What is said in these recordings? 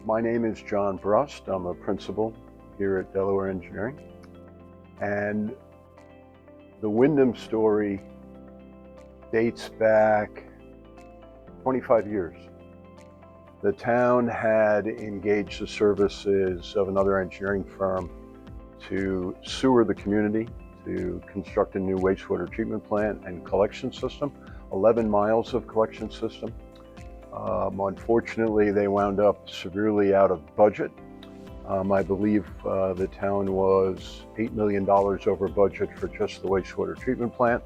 My name is John Brust. I'm a principal here at Delaware Engineering. And the Windham story dates back 25 years. The town had engaged the services of another engineering firm to sewer the community, to construct a new wastewater treatment plant and collection system, 11 miles of collection system. Unfortunately, they wound up severely out of budget. I believe the town was $8 million over budget for just the wastewater treatment plant.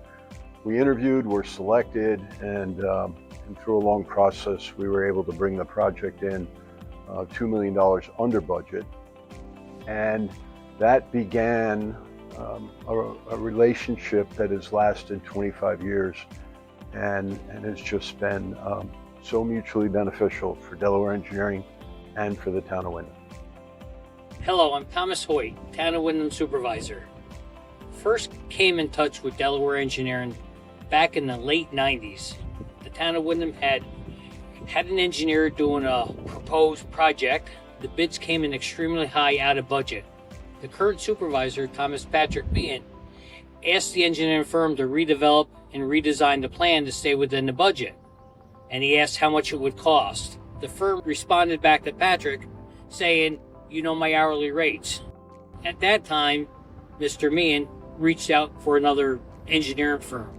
We interviewed, were selected, and through a long process, we were able to bring the project in $2 million under budget. And that began a relationship that has lasted 25 years and has just been so mutually beneficial for Delaware Engineering and for the town of Windham. Hello, I'm Thomas Hoyt, Town of Windham Supervisor. First came in touch with Delaware Engineering back in the late 90s. The town of Windham had an engineer doing a proposed project. The bids came in extremely high out of budget. The current supervisor, Thomas Patrick Meehan, asked the engineering firm to redevelop and redesign the plan to stay within the budget. And he asked how much it would cost. The firm responded back to Patrick saying, "You know my hourly rates." At that time, Mr. Meehan reached out for another engineering firm.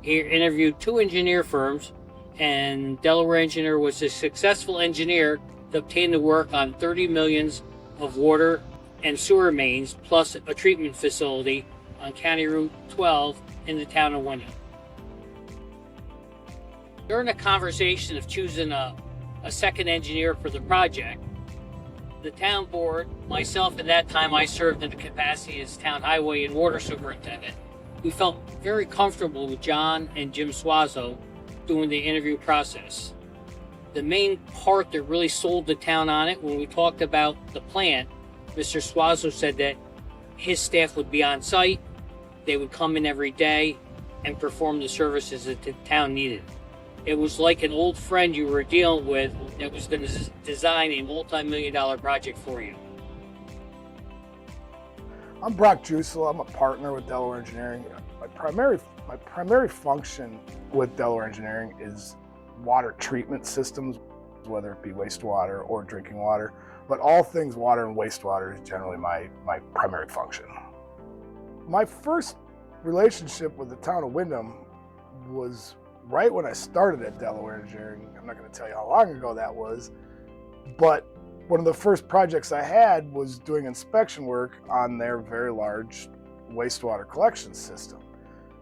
He interviewed 2 engineer firms, and Delaware Engineer was a successful engineer to obtain the work on 30 millions of water and sewer mains, plus a treatment facility on County Route 12 in the town of Windham. During the conversation of choosing a second engineer for the project, the town board, myself at that time I served in the capacity as town highway and water superintendent, we felt very comfortable with John and Jim Suazo doing the interview process. The main part that really sold the town on it, when we talked about the plant, Mr. Suazo said that his staff would be on site, they would come in every day and perform the services that the town needed. It was like an old friend you were dealing with that was going to design a multi-million-dollar project for you. I'm Brock Jusel. I'm a partner with Delaware Engineering. My primary function with Delaware Engineering is water treatment systems, whether it be wastewater or drinking water. But all things water and wastewater is generally my primary function. My first relationship with the town of Windham was right when I started at Delaware Engineering. I'm not going to tell you how long ago that was, but one of the first projects I had was doing inspection work on their very large wastewater collection system.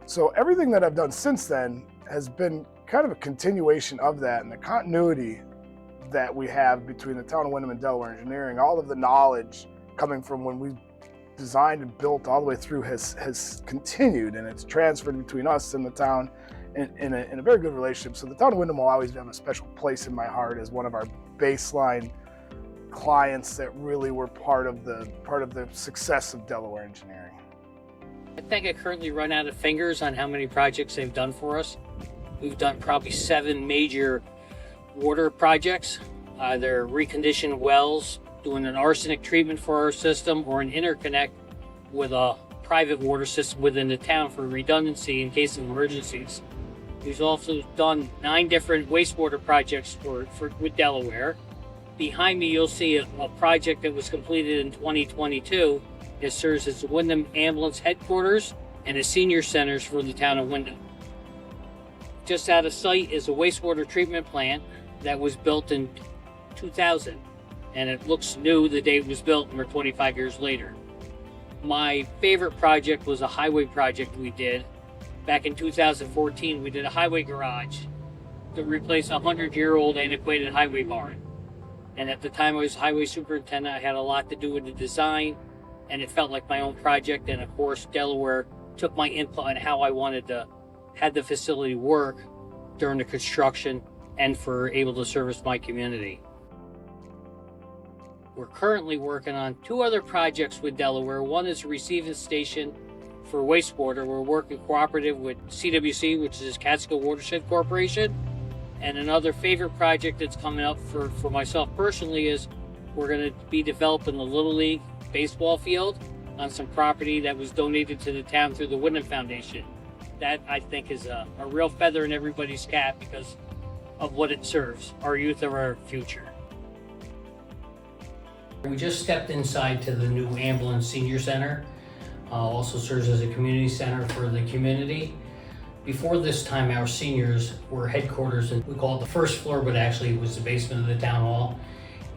So everything that I've done since then has been kind of a continuation of that, and the continuity that we have between the town of Windham and Delaware Engineering, all of the knowledge coming from when we designed and built all the way through has continued, and it's transferred between us and the town in a very good relationship. So the town of Windham will always have a special place in my heart as one of our baseline clients that really were part of the success of Delaware Engineering. I think I currently run out of fingers on how many projects they've done for us. We've done probably 7 major water projects, either reconditioned wells, doing an arsenic treatment for our system, or an interconnect with a private water system within the town for redundancy in case of emergencies. We've also done 9 different wastewater projects with Delaware. Behind me, you'll see a project that was completed in 2022. It serves as the Windham Ambulance Headquarters and a senior centers for the town of Windham. Just out of sight is a wastewater treatment plant that was built in 2000, and it looks new the day it was built, and we're 25 years later. My favorite project was a highway project we did. Back in 2014, we did a highway garage to replace a 100-year-old antiquated highway barn. And at the time I was highway superintendent, I had a lot to do with the design, and it felt like my own project. And of course, Delaware took my input on how I wanted to have the facility work during the construction and for able to service my community. We're currently working on 2 other projects with Delaware. One is a receiving station for wastewater, we're working cooperative with CWC, which is Catskill Watershed Corporation. And another favorite project that's coming up for myself personally is we're going to be developing a Little League baseball field on some property that was donated to the town through the Windham Foundation. That, I think, is a real feather in everybody's cap because of what it serves. Our youth are our future. We just stepped inside to the new ambulance senior center. Also serves as a community center for the community. Before this time, our seniors were headquarters, and we call it the first floor, but actually it was the basement of the town hall.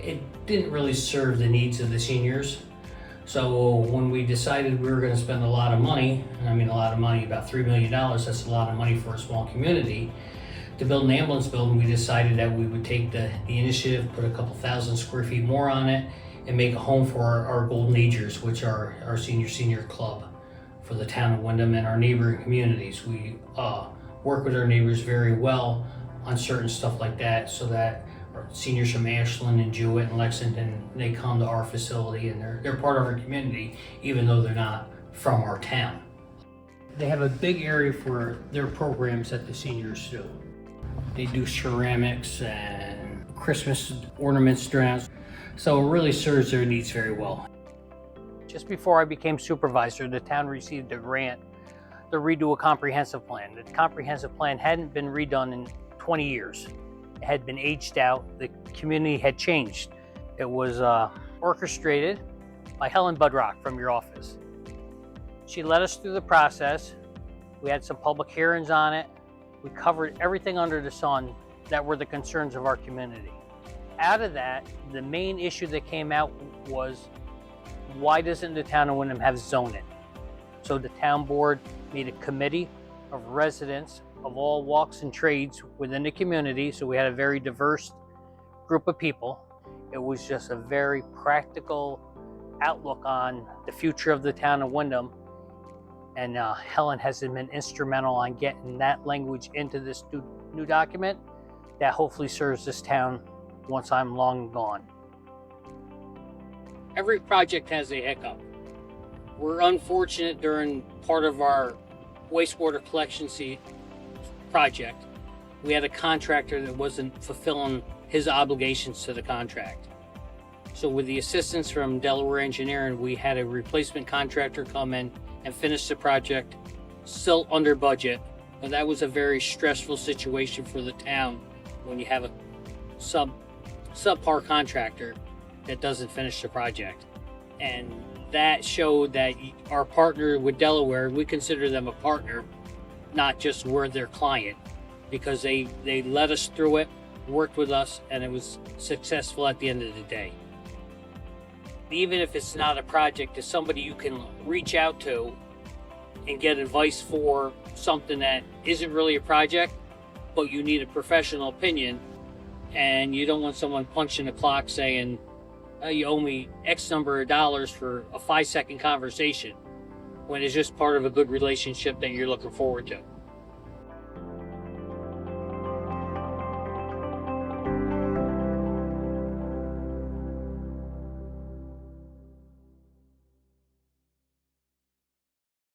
It didn't really serve the needs of the seniors. So when we decided we were going to spend a lot of money, and I mean a lot of money, about $3 million, that's a lot of money for a small community, to build an ambulance building, we decided that we would take the initiative, put a couple thousand square feet more on it, and make a home for our Golden Agers, which are our senior club for the town of Windham and our neighboring communities. We work with our neighbors very well on certain stuff like that, so that our seniors from Ashland and Jewett and Lexington, they come to our facility and they're part of our community, even though they're not from our town. They have a big area for their programs that the seniors do. They do ceramics and Christmas ornaments dress. So it really serves their needs very well. Just before I became supervisor, the town received a grant to redo a comprehensive plan. The comprehensive plan hadn't been redone in 20 years. It had been aged out. The community had changed. It was orchestrated by Helen Budrock from your office. She led us through the process. We had some public hearings on it. We covered everything under the sun that were the concerns of our community. Out of that, the main issue that came out was, why doesn't the town of Windham have zoning? So the town board made a committee of residents of all walks and trades within the community. So we had a very diverse group of people. It was just a very practical outlook on the future of the town of Windham. And Helen has been instrumental on getting that language into this new document that hopefully serves this town once I'm long gone. Every project has a hiccup. We're unfortunate during part of our wastewater collection project. We had a contractor that wasn't fulfilling his obligations to the contract. So with the assistance from Delaware Engineering, we had a replacement contractor come in and finish the project, still under budget. But that was a very stressful situation for the town when you have a subpar contractor that doesn't finish the project. And that showed that our partner with Delaware, we consider them a partner, not just we're their client, because they led us through it, worked with us, and it was successful at the end of the day. Even if it's not a project, it's somebody you can reach out to and get advice for something that isn't really a project, but you need a professional opinion, and you don't want someone punching the clock saying, oh, you owe me X number of dollars for a 5-second conversation, when it's just part of a good relationship that you're looking forward to.